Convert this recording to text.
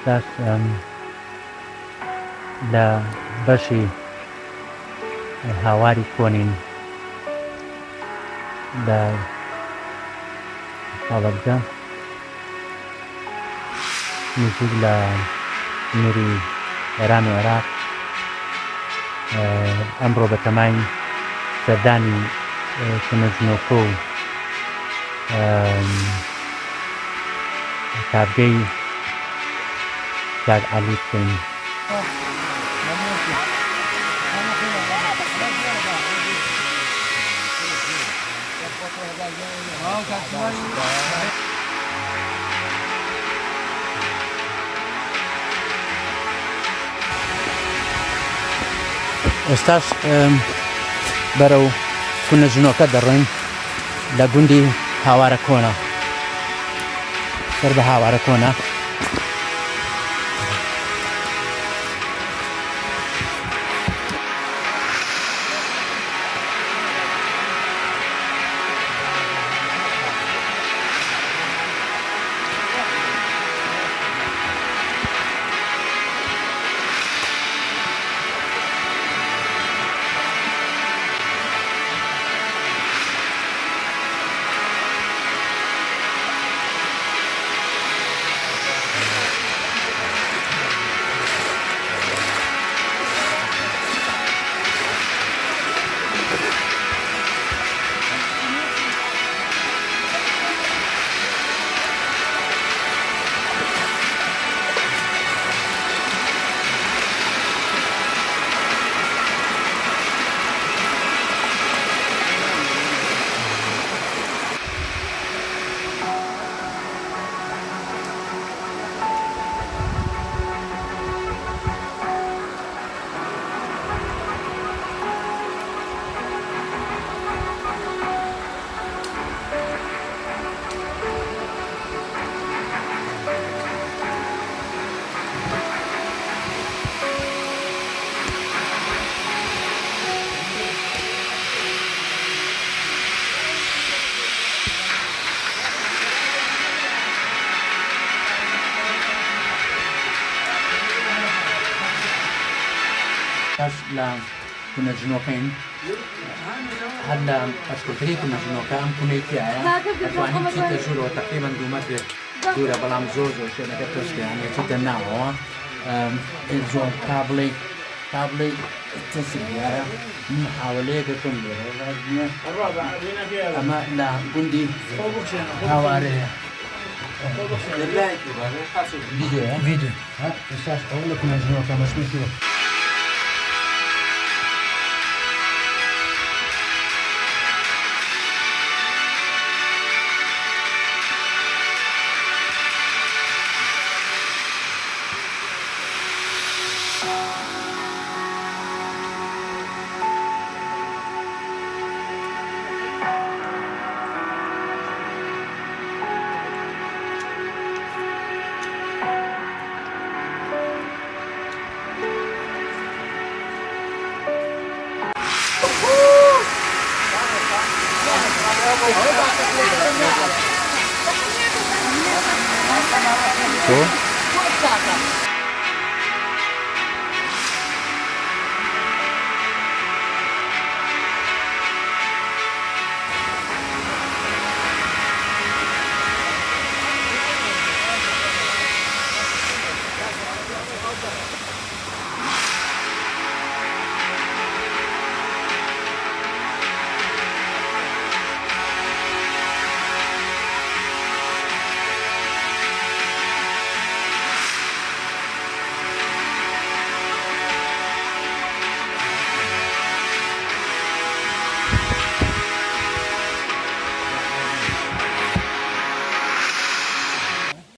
داش لە بەشی هاواری کۆنین لە هەڵەبجە نزیک لە نووری ئێرانی عێراق ئەمڕۆ بە تەمای سەردانی کنەژنۆکۆ و کابگەی کاک عەلی بکەین. ئێستاش بەرەو کنەژنۆکە دەڕۆین لە گوندی هاوارە کۆنە سەر بە هاوارە کۆنە. لە کنەژنۆکەین هەر لە پەشکۆتری کنەژنۆکە ئەم کونەیەکیایە دەتوانین چیتە ژوورەوە تەقریبەن 2 مەتر دوورە بەڵام زۆر شوێنەکە تۆشکیانە چیتە ناوەوە زۆر کابڵێک تەسریایە محاولەیەکە کەم لێرە ئەمە لە گوندی هاوارەیە ڤیدیۆ ئێستاش ئەوە لە کنەژنۆکە مەشمێکیوە. So?